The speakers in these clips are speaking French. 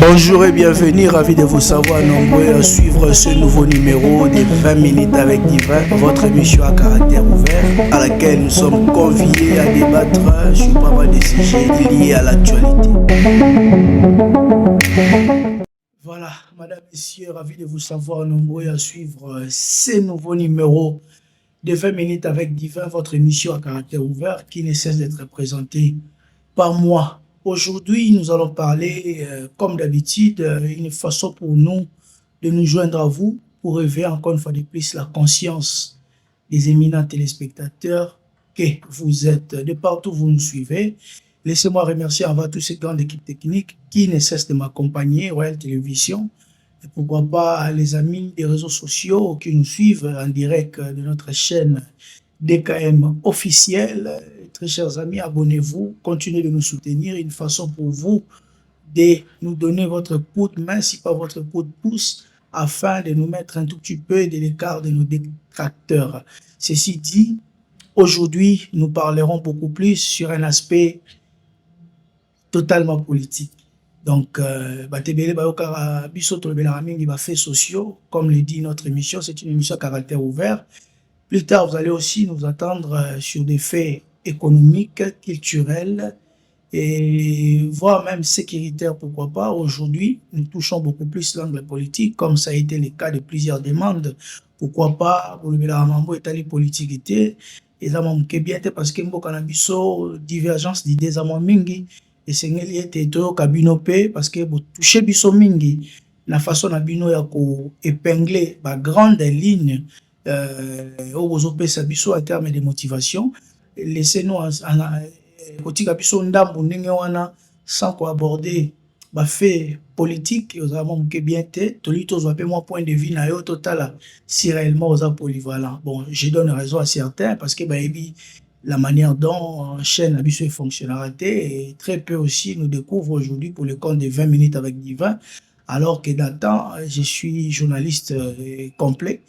Bonjour et bienvenue, ravi de vous savoir nombreux à suivre ce nouveau numéro des 20 minutes avec Divin, votre émission à caractère ouvert, à laquelle nous sommes conviés à débattre sur pas mal de sujets liés à l'actualité. Voilà, madame, messieurs, ravi de vous savoir nombreux à suivre ce nouveau numéro de 20 minutes avec Divin, votre émission à caractère ouvert qui ne cesse d'être présentée par moi. Aujourd'hui, nous allons parler, comme d'habitude, une façon pour nous de nous joindre à vous pour éveiller encore une fois de plus la conscience des éminents téléspectateurs que vous êtes, de partout où vous nous suivez. Laissez-moi remercier envers tous ces grandes équipes techniques qui ne cessent de m'accompagner, Royal Télévision, et pourquoi pas les amis des réseaux sociaux qui nous suivent en direct de notre chaîne DKM officielle. Très chers amis, abonnez-vous, continuez de nous soutenir. Une façon pour vous de nous donner votre coup de main, si pas votre coup de pouce, afin de nous mettre un tout petit peu de l'écart de nos détracteurs. Ceci dit, aujourd'hui, nous parlerons beaucoup plus sur un aspect totalement politique. Donc, faits sociaux, comme le dit notre émission, c'est une émission à caractère ouvert. Plus tard, vous allez aussi nous attendre sur des faits économiques, culturels et voire même sécuritaires, pourquoi pas. Aujourd'hui, nous touchons beaucoup plus l'angle politique, comme ça a été le cas de plusieurs demandes. Pourquoi pas, pour le Bélaramambo et les politiques, et ça m'a bien parce que nous divergence d'idées à mingi et c'est ngeli to kabinope parce que vous touchez biso mingi la façon na bino ya ko épingler ba grande ligne en termes de motivation. Laissez-nous sans aborder fait politique point de vue total si réellement aux polyvalent. Bon, je donne raison à certains parce que la manière dont chaîne Abisso fonctionnalité et très peu aussi nous découvre aujourd'hui pour le compte de 20 minutes avec Divin, alors que dans le temps, je suis journaliste complet,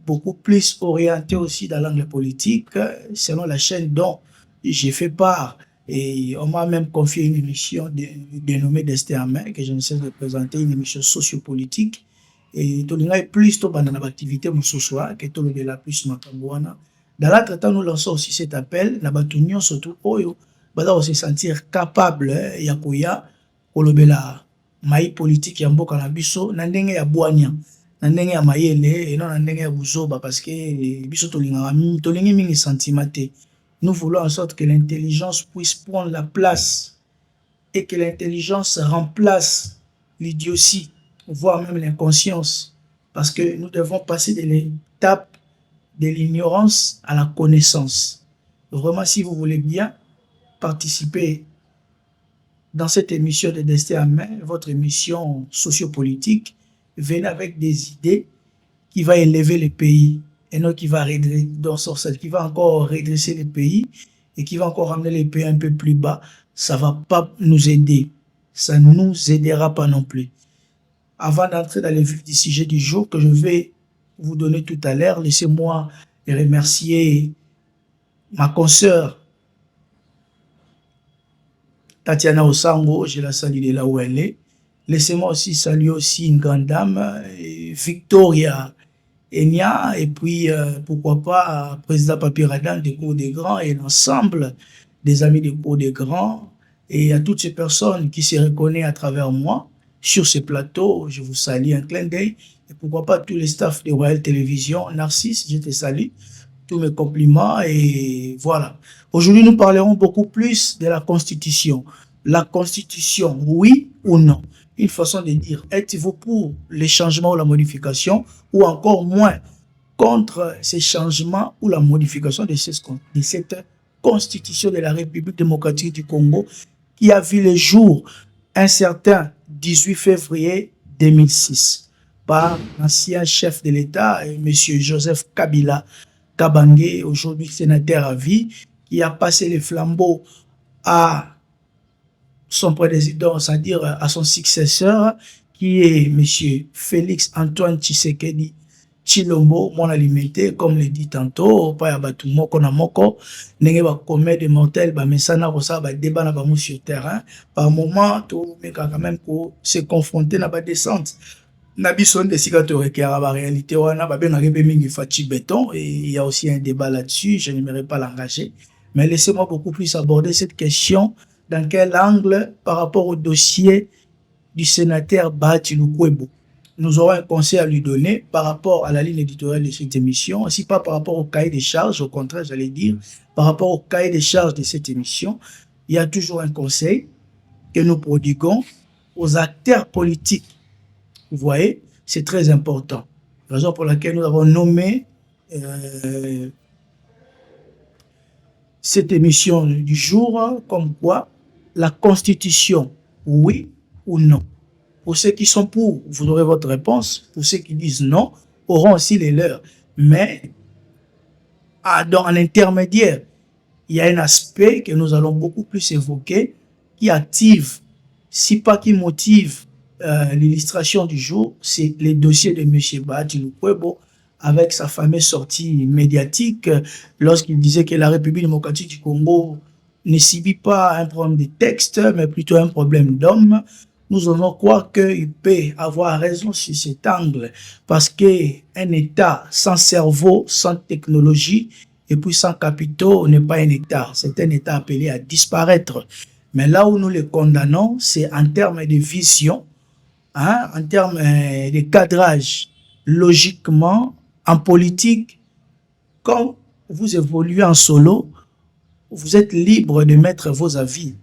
beaucoup plus orienté aussi dans l'angle politique, selon la chaîne dont j'ai fait part. Et on m'a même confié une émission dénommée Destin en main, que je ne cesse de présenter, une émission sociopolitique. Et tout le monde plus dans l'activité soir que tout le plus Makambouana. Dans l'entretemps, nous lançons aussi cet appel, Nabatunion surtout, Oyo, on se sentir capable, Yakoya, Kolobela, maï politique, Yambo Kanabiso, Nandenge ya Boanya, Nandenge ya Mayele, et non Nandenge ya Buzoba, parce que Biso Tolingi mingi sentimate. Nous voulons en sorte que l'intelligence puisse prendre la place et que l'intelligence remplace l'idiotie, voire même l'inconscience, parce que nous devons passer de l'étape de l'ignorance à la connaissance. Vraiment, si vous voulez bien participer dans cette émission de Destin en main, votre émission sociopolitique, venez avec des idées qui vont élever le pays et non qui va qui va encore redresser le pays et qui va encore ramener le pays un peu plus bas. Ça ne va pas nous aider. Ça ne nous aidera pas non plus. Avant d'entrer dans le vif du sujet du jour que je vais vous donner tout à l'heure, laissez-moi remercier ma consoeur Tatiana Osango, je la salue de là où elle est. Laissez-moi aussi saluer aussi une grande dame, Victoria Enya, et puis pourquoi pas président Papi Radan des cours des grands et l'ensemble des amis des cours des grands et à toutes ces personnes qui se reconnaissent à travers moi sur ce plateau. Je vous salue, un clin d'œil. Et pourquoi pas tous les staffs de Royal Télévision. Narcisse, je te salue. Tous mes compliments et voilà. Aujourd'hui, nous parlerons beaucoup plus de la Constitution. La Constitution, oui ou non? Une façon de dire, êtes-vous pour les changements ou la modification ou encore moins contre ces changements ou la modification de cette Constitution de la République démocratique du Congo qui a vu le jour un certain 18 février 2006 par l'ancien chef de l'État, M. Joseph Kabila Kabange, aujourd'hui sénateur à vie, qui a passé le flambeau à son président, c'est-à-dire à son successeur, qui est M. Félix Antoine Tshisekedi Chilombo, mon alimité, comme le dit tantôt, pas ya batu moko na moko, nenge ba commet des mortels, ba mesana rosa, ba débat na ba mou sur terrain. Par moment, tout, mais quand même, pour se confronter na ba descente. Nabison de Sigato qui a la réalité, on a bien arrivé mingi fachi béton, et il y a aussi un débat là-dessus, je n'aimerais pas l'engager. Mais laissez-moi beaucoup plus aborder cette question, dans quel angle, par rapport au dossier du sénateur Bahati Lukwebo. Nous aurons un conseil à lui donner par rapport à la ligne éditoriale de cette émission, aussi pas par rapport au cahier des charges, au contraire, j'allais dire, par rapport au cahier des charges de cette émission, il y a toujours un conseil que nous prodiguons aux acteurs politiques. Vous voyez, c'est très important. Raison pour laquelle nous avons nommé cette émission du jour comme quoi la Constitution, oui ou non. Pour ceux qui sont pour, vous aurez votre réponse. Pour ceux qui disent non, auront aussi les leurs. Mais en intermédiaire, il y a un aspect que nous allons beaucoup plus évoquer qui active, si pas qui motive l'illustration du jour, c'est les dossiers de M. Bahati Lukwebo avec sa fameuse sortie médiatique lorsqu'il disait que la République démocratique du Congo ne subit pas un problème de texte, mais plutôt un problème d'homme. Nous allons croire qu'il peut avoir raison sur cet angle parce qu'un État sans cerveau, sans technologie et puis sans capitaux n'est pas un État. C'est un État appelé à disparaître. Mais là où nous le condamnons, c'est en termes de vision, hein, en termes de cadrage. Logiquement, en politique, quand vous évoluez en solo, vous êtes libre de mettre vos avis.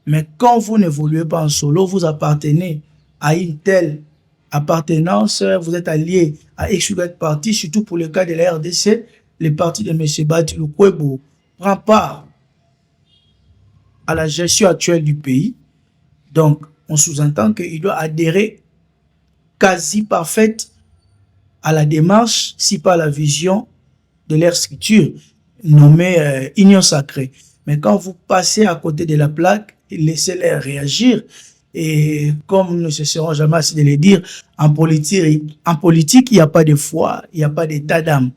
Mais quand vous n'évoluez pas en solo, vous appartenez à une telle appartenance, vous êtes allié à X ou Y parti, surtout pour le cas de la RDC, le parti de M. Bahati Lukwebo prend part à la gestion actuelle du pays. Donc, on sous-entend qu'il doit adhérer quasi parfaite à la démarche, si pas à la vision de leur structure, nommée Union Sacrée. Mais quand vous passez à côté de la plaque, laissez-les réagir. Et comme nous ne cesserons jamais assez de le dire, en politique, il n'y a pas de foi, il n'y a pas d'état d'âme.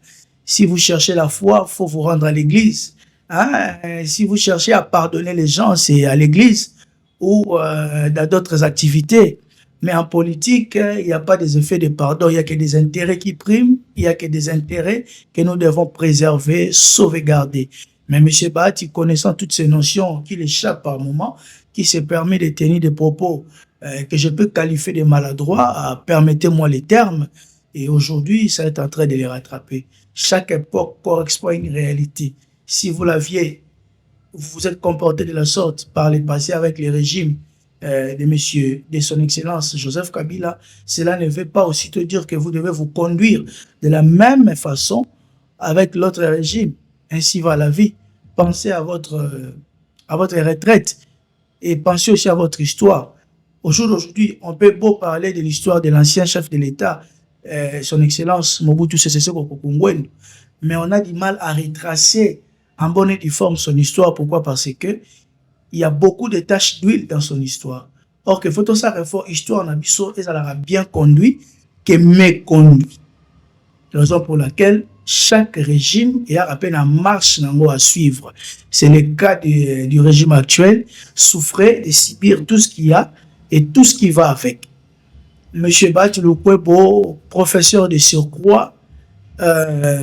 Si vous cherchez la foi, il faut vous rendre à l'église. Hein? Si vous cherchez à pardonner les gens, c'est à l'église ou dans d'autres activités. Mais en politique, il n'y a pas des effets de pardon, il n'y a que des intérêts qui priment, il n'y a que des intérêts que nous devons préserver, sauvegarder. Mais M. Bahati, connaissant toutes ces notions qui l'échappent par moment, qui se permet de tenir des propos que je peux qualifier de maladroits, permettez-moi les termes, et aujourd'hui, ça est en train de les rattraper. Chaque époque correspond à une réalité. Si vous l'aviez, vous vous êtes comporté de la sorte par le passé avec les régimes de son Excellence Joseph Kabila, cela ne veut pas aussitôt dire que vous devez vous conduire de la même façon avec l'autre régime. Ainsi va la vie. Pensez à votre retraite et pensez aussi à votre histoire. Au jour d'aujourd'hui, on peut beau parler de l'histoire de l'ancien chef de l'État, son Excellence Mobutu Sese Seko Ngbendu, mais on a du mal à retracer en bonne et due forme son histoire. Pourquoi? Parce que il y a beaucoup de taches d'huile dans son histoire. Or que faut ça réforme histoire en abisso et ça l'aura bien conduit que méconduit. Raison pour laquelle chaque régime est à peine en marche à suivre. C'est le cas du régime actuel, souffrait de subir tout ce qu'il y a et tout ce qui va avec. Monsieur Bahati Lukwebo, professeur de surcroît,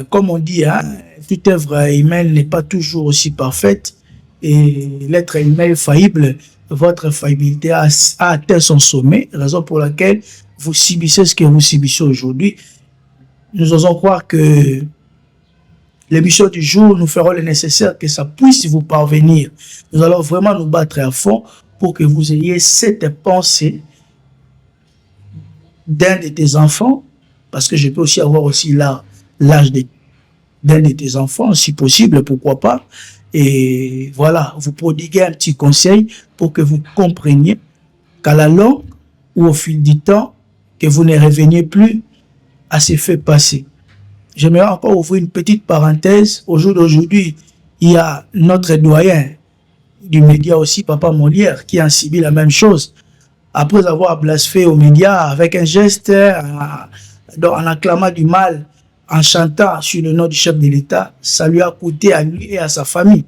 comme on dit, hein, toute œuvre humaine n'est pas toujours aussi parfaite et l'être humain est faillible. Votre faillibilité a atteint son sommet, raison pour laquelle vous subissez ce que vous subissez aujourd'hui. Nous osons croire que l'émission du jour, nous ferons le nécessaire que ça puisse vous parvenir. Nous allons vraiment nous battre à fond pour que vous ayez cette pensée d'un de tes enfants, parce que je peux aussi avoir aussi l'âge d'un de tes enfants, si possible, pourquoi pas. Et voilà, vous prodiguez un petit conseil pour que vous compreniez qu'à la longue ou au fil du temps, que vous ne reveniez plus à ces faits passés. J'aimerais encore ouvrir une petite parenthèse. Au jour d'aujourd'hui, il y a notre doyen du média aussi, Papa Molière, qui a subi la même chose. Après avoir blasphémé aux médias avec un geste, en acclamant du mal en chantant sur le nom du chef de l'État, ça lui a coûté à lui et à sa famille.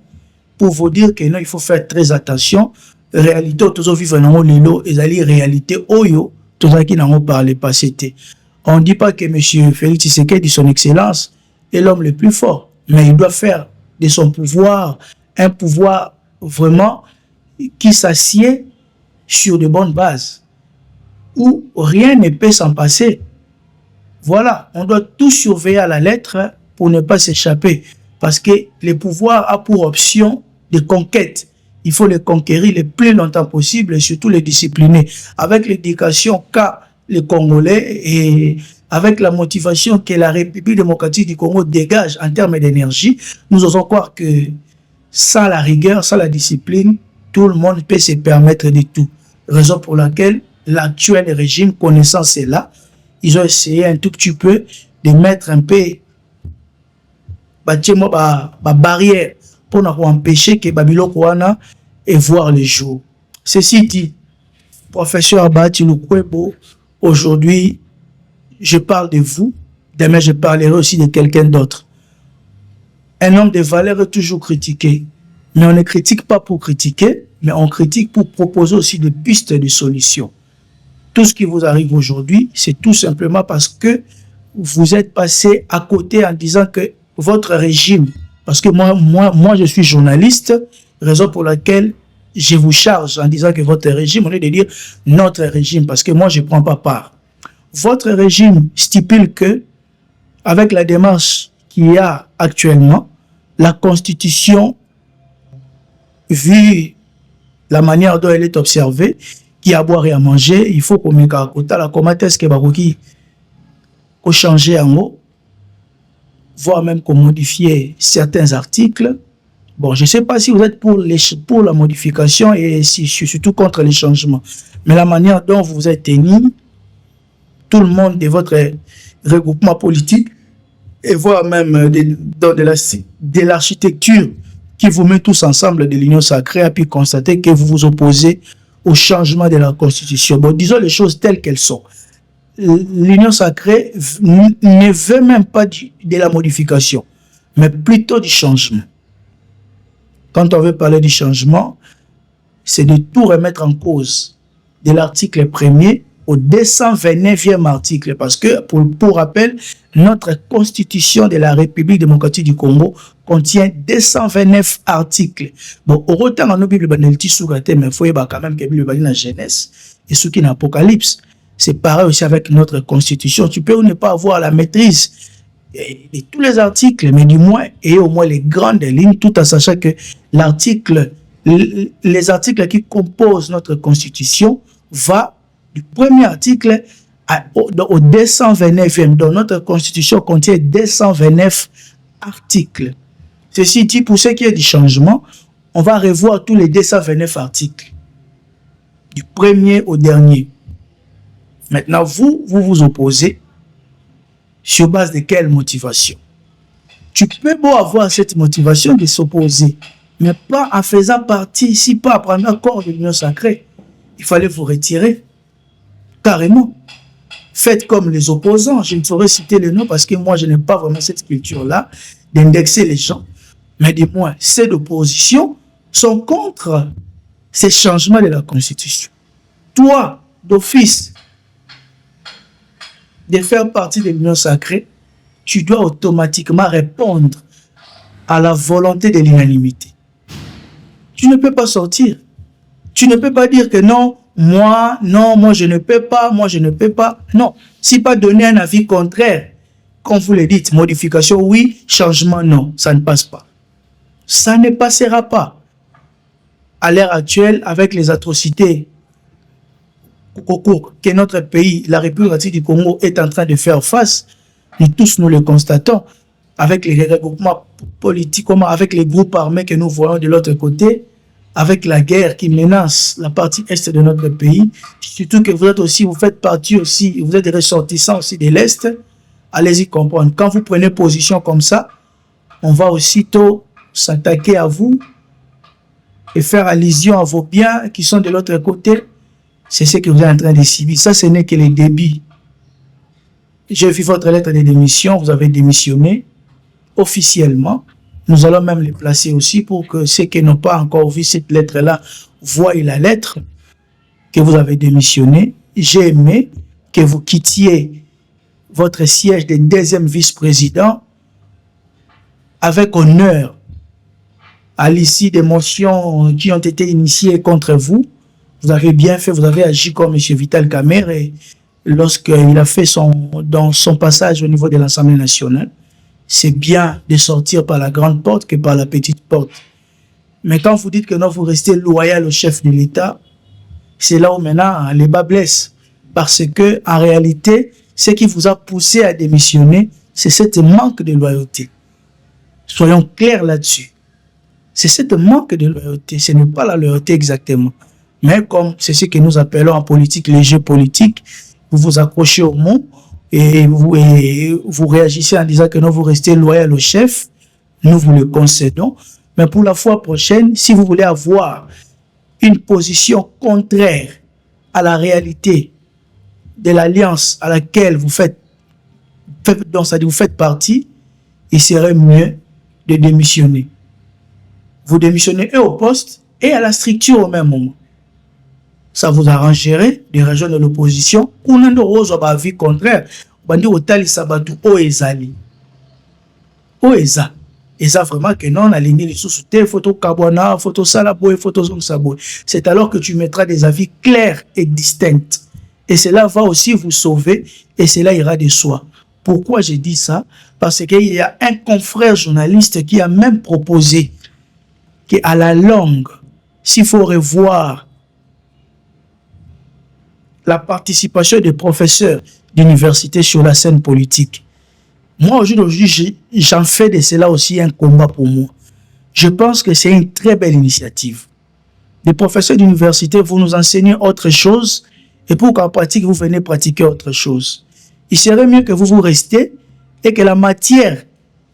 Pour vous dire que non, il faut faire très attention. Réalité, tous vivre dans le lot, et la réalité, oyo, tous qui n'ont pas parlé passé. On ne dit pas que M. Félix Tshisekedi, son excellence, est l'homme le plus fort, mais il doit faire de son pouvoir un pouvoir vraiment qui s'assied sur de bonnes bases, où rien ne peut s'en passer. Voilà, on doit tout surveiller à la lettre pour ne pas s'échapper, parce que le pouvoir a pour option de conquête. Il faut les conquérir le plus longtemps possible et surtout les discipliner. Avec l'éducation qu'a les Congolais et avec la motivation que la République démocratique du Congo dégage en termes d'énergie, nous osons croire que sans la rigueur, sans la discipline, tout le monde peut se permettre de tout. Raison pour laquelle l'actuel régime, connaissant cela, ils ont essayé un tout petit peu de mettre un peu barrière pour empêcher que Babylon Kouana et voir le jour. Ceci dit, professeur Abati Lukwebo, aujourd'hui, je parle de vous, demain je parlerai aussi de quelqu'un d'autre. Un homme de valeur est toujours critiqué, mais on ne critique pas pour critiquer, mais on critique pour proposer aussi des pistes de solutions. Tout ce qui vous arrive aujourd'hui, c'est tout simplement parce que vous êtes passé à côté en disant que votre régime, parce que moi je suis journaliste, raison pour laquelle je vous charge en disant que votre régime, au lieu de dire notre régime, parce que moi je ne prends pas part. Votre régime stipule que, avec la démarche qu'il y a actuellement, la Constitution, vu la manière dont elle est observée, qui a à boire et à manger, il faut qu'on mette à côté la comment est-ce qu'on changer en haut, voire même qu'on modifie certains articles. Bon, je ne sais pas si vous êtes pour la modification et surtout contre les changements. Mais la manière dont vous êtes tenu, tout le monde de votre regroupement politique, et voire même de l'architecture qui vous met tous ensemble de l'Union sacrée, a pu constater que vous vous opposez au changement de la Constitution. Bon, disons les choses telles qu'elles sont. L'Union sacrée ne veut même pas de la modification, mais plutôt du changement. Quand on veut parler du changement, c'est de tout remettre en cause, de l'article 1er au 229e article, parce que, pour rappel, notre Constitution de la République démocratique du Congo contient 229 articles. Bon, au retard, on a Bible banelti sur la thème, mais il faut quand même que Bible banelti la Genèse et ce qui est l'Apocalypse. C'est pareil aussi avec notre Constitution. Tu peux ou ne pas avoir la maîtrise de tous les articles, mais du moins, et au moins les grandes lignes, tout en sachant que les articles qui composent notre Constitution va du premier article au 229e. Donc notre Constitution contient 229 articles. Ceci dit, pour ce qui est du changement, on va revoir tous les 229 articles, du premier au dernier. Maintenant, vous vous opposez sur base de quelle motivation? Tu peux beau avoir cette motivation de s'opposer, mais pas en faisant partie, si pas à prendre accord de l'Union sacrée. Il fallait vous retirer. Carrément. Faites comme les opposants. Je ne saurais citer les noms parce que moi, je n'ai pas vraiment cette culture-là d'indexer les gens. Mais du moins, ces oppositions sont contre ces changements de la Constitution. Toi, d'office, de faire partie de l'Union sacrée, tu dois automatiquement répondre à la volonté de l'unanimité. Tu ne peux pas sortir. Tu ne peux pas dire que non, moi je ne peux pas, moi je ne peux pas. Non, si pas donner un avis contraire, comme vous le dites, modification oui, changement non, ça ne passe pas. Ça ne passera pas. À l'heure actuelle, avec les atrocités que notre pays, la République du Congo, est en train de faire face, nous tous nous le constatons, avec les regroupements politiques, avec les groupes armés que nous voyons de l'autre côté, avec la guerre qui menace la partie est de notre pays, surtout que vous faites partie aussi, vous êtes des ressortissants aussi de l'Est, allez-y comprendre. Quand vous prenez position comme ça, on va aussitôt s'attaquer à vous et faire allusion à vos biens qui sont de l'autre côté. C'est ce que vous êtes en train de subir. Ça, ce n'est que les débits. j'ai vu votre lettre de démission, vous avez démissionné officiellement. Nous allons même les placer aussi pour que ceux qui n'ont pas encore vu cette lettre-là voient la lettre que vous avez démissionné. J'ai aimé que vous quittiez votre siège de deuxième vice-président avec honneur à l'issue des motions qui ont été initiées contre vous. Vous avez bien fait, vous avez agi comme M. Vital Kamerhe et lorsqu'il a fait dans son passage au niveau de l'Assemblée nationale. C'est bien de sortir par la grande porte que par la petite porte. Mais quand vous dites que non, vous restez loyal au chef de l'État, c'est là où maintenant les bas blessent. Parce que, en réalité, ce qui vous a poussé à démissionner, c'est cette manque de loyauté. Soyons clairs là-dessus. C'est cette manque de loyauté. Ce n'est pas la loyauté exactement. Mais comme c'est ce que nous appelons en politique les jeux politiques, vous vous accrochez au mot et vous réagissez en disant que non, vous restez loyal au chef. Nous vous le concédons. Mais pour la fois prochaine, si vous voulez avoir une position contraire à la réalité de l'alliance à laquelle vous faites partie, il serait mieux de démissionner. Vous démissionnez et au poste et à la structure au même moment. Ça vous arrangerait de rejoindre l'opposition ou non de rose à vie contraire. Bandi otali sabatu o ezali. O eza. Eza vraiment que non, la ligne de photo carbona, photo salaboy, photo zongsaboy. C'est alors que tu mettras des avis clairs et distincts. Et cela va aussi vous sauver et cela ira de soi. Pourquoi j'ai dit ça? Parce qu'il y a un confrère journaliste qui a même proposé qu'à la longue, s'il faut revoir la participation des professeurs d'université sur la scène politique, moi aujourd'hui, j'en fais de cela aussi un combat pour moi. Je pense que c'est une très belle initiative. Les professeurs d'université vont nous enseigner autre chose et pour qu'en pratique, vous venez pratiquer autre chose. Il serait mieux que vous restiez et que la matière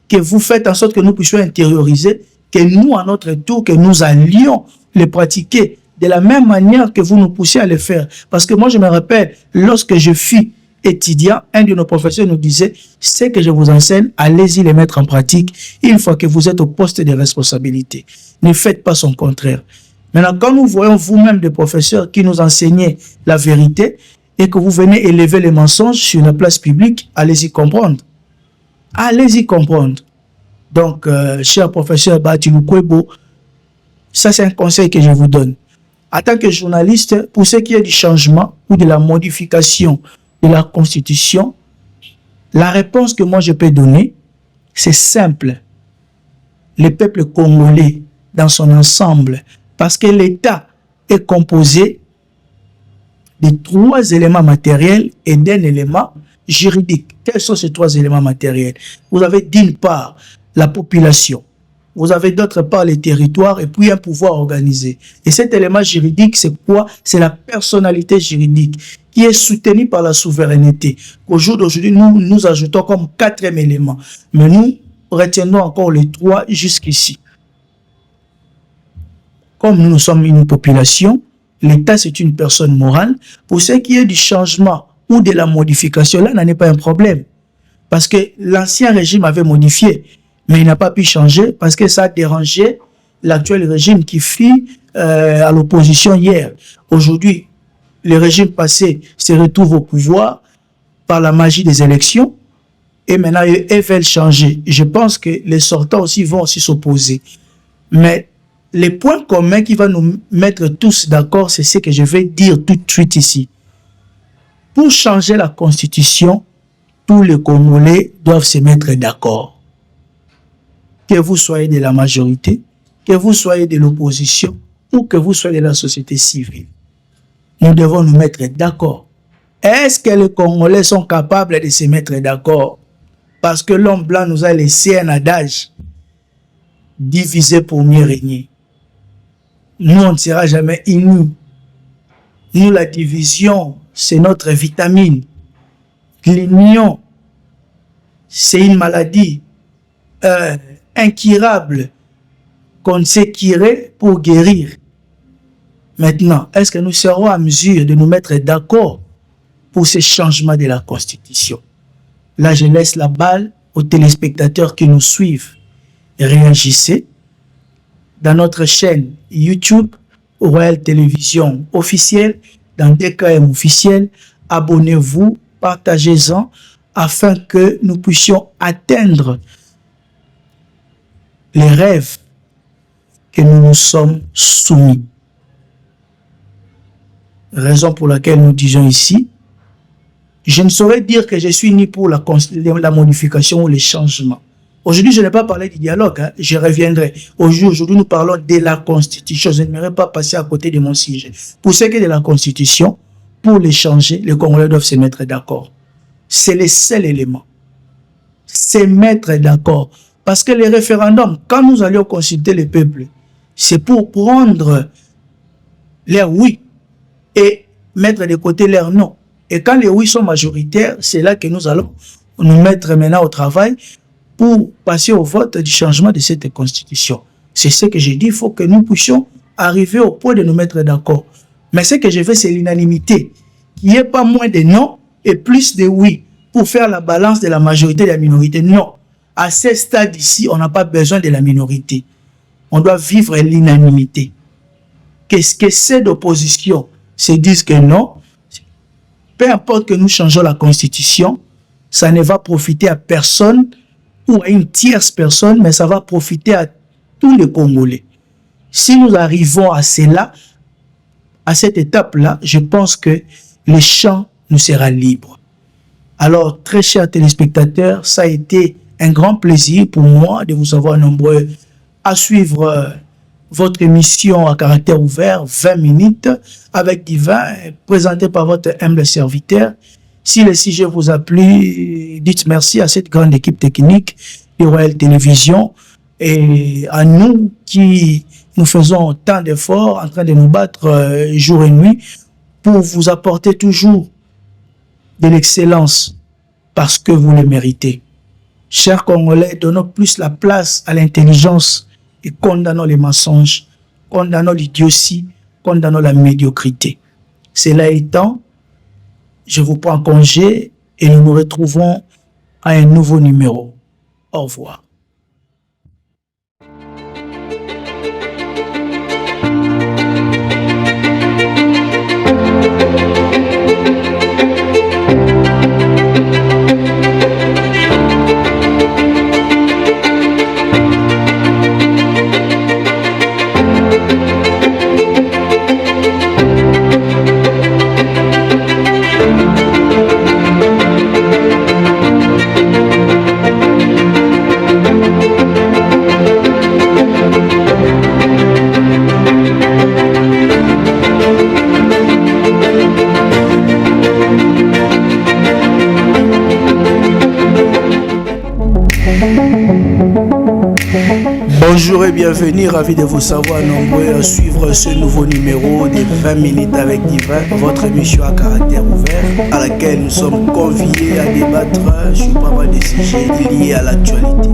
que vous faites en sorte que nous puissions intérioriser, que nous, à notre tour, que nous allions les pratiquer de la même manière que vous nous poussez à le faire. Parce que moi, je me rappelle, lorsque je fus étudiant, un de nos professeurs nous disait, ce que je vous enseigne, allez-y les mettre en pratique une fois que vous êtes au poste de responsabilité. Ne faites pas son contraire. Maintenant, quand nous voyons vous-même des professeurs qui nous enseignent la vérité et que vous venez élever les mensonges sur la place publique, allez-y comprendre. Allez-y comprendre. Donc, cher professeur Batiloukwebo, ça c'est un conseil que je vous donne. En tant que journaliste, pour ce qui est du changement ou de la modification de la Constitution, la réponse que moi je peux donner, c'est simple. Le peuple congolais dans son ensemble, parce que l'État est composé de 3 éléments matériels et d'un élément juridique. Quels sont ces 3 éléments matériels? Vous avez d'une part la population, vous avez d'autre part les territoires et puis un pouvoir organisé. Et cet élément juridique, c'est quoi? C'est la personnalité juridique qui est soutenue par la souveraineté. Au jour d'aujourd'hui, nous ajoutons comme 4e élément. Mais nous retiendrons encore les 3 jusqu'ici. Comme nous sommes une population, l'État c'est une personne morale. Pour ce qui est du changement ou de la modification, là, n'en est pas un problème. Parce que l'ancien régime avait modifié, mais il n'a pas pu changer parce que ça a dérangé l'actuel régime qui fut à l'opposition hier. Aujourd'hui, le régime passé se retrouve au pouvoir par la magie des élections et maintenant ils veulent changer. Je pense que les sortants aussi vont aussi s'opposer. Mais les points communs qui vont nous mettre tous d'accord, c'est ce que je vais dire tout de suite ici. Pour changer la Constitution, tous les Congolais doivent se mettre d'accord. Que vous soyez de la majorité, que vous soyez de l'opposition ou que vous soyez de la société civile. Nous devons nous mettre d'accord. Est-ce que les Congolais sont capables de se mettre d'accord? Parce que l'homme blanc nous a laissé un adage: diviser pour mieux régner. Nous, on ne sera jamais unis. Nous, la division, c'est notre vitamine. L'union, c'est une maladie incurable qu'on ne sait curer pour guérir. Maintenant, est-ce que nous serons à mesure de nous mettre d'accord pour ce changement de la Constitution? Là, je laisse la balle aux téléspectateurs qui nous suivent. Réagissez dans notre chaîne YouTube, Royal Télévision officielle, dans DKM officiel. Abonnez-vous, partagez-en afin que nous puissions atteindre les rêves que nous nous sommes soumis. Raison pour laquelle nous disons ici, je ne saurais dire que je suis ni pour la modification ou les changements. Aujourd'hui, je n'ai pas parlé du dialogue, hein, je reviendrai. Aujourd'hui, nous parlons de la Constitution. Je n'aimerais pas passer à côté de mon sujet. Pour ce qui est de la Constitution, pour les changer, les Congolais doivent se mettre d'accord. C'est le seul élément. Se mettre d'accord. Parce que les référendums, quand nous allions consulter le peuple, c'est pour prendre leur oui et mettre de côté leur non. Et quand les oui sont majoritaires, c'est là que nous allons nous mettre maintenant au travail pour passer au vote du changement de cette constitution. C'est ce que j'ai dit, il faut que nous puissions arriver au point de nous mettre d'accord. Mais ce que je veux, c'est l'unanimité. Qu'il n'y ait pas moins de non et plus de oui pour faire la balance de la majorité et de la minorité. Non. À ce stade ici, on n'a pas besoin de la minorité. On doit vivre l'unanimité. Qu'est-ce que c'est d'opposition? C'est dire que non. Peu importe que nous changeons la constitution, ça ne va profiter à personne ou à une tierce personne, mais ça va profiter à tous les Congolais. Si nous arrivons à cela, à cette étape-là, je pense que le champ nous sera libre. Alors, très chers téléspectateurs, ça a été un grand plaisir pour moi de vous avoir nombreux à suivre votre émission à caractère ouvert, 20 minutes, avec Divin, présenté par votre humble serviteur. Si le sujet vous a plu, dites merci à cette grande équipe technique de Royal Télévision et à nous qui nous faisons tant d'efforts en train de nous battre jour et nuit pour vous apporter toujours de l'excellence parce que vous le méritez. Chers Congolais, donnons plus la place à l'intelligence et condamnons les mensonges, condamnons l'idiotie, condamnons la médiocrité. Cela étant, je vous prends congé et nous nous retrouvons à un nouveau numéro. Au revoir. Bonjour et bienvenue, ravi de vous savoir nombreux à suivre ce nouveau numéro de 20 minutes avec Divin, votre émission à caractère ouvert, à laquelle nous sommes conviés à débattre sur pas mal de sujets liés à l'actualité.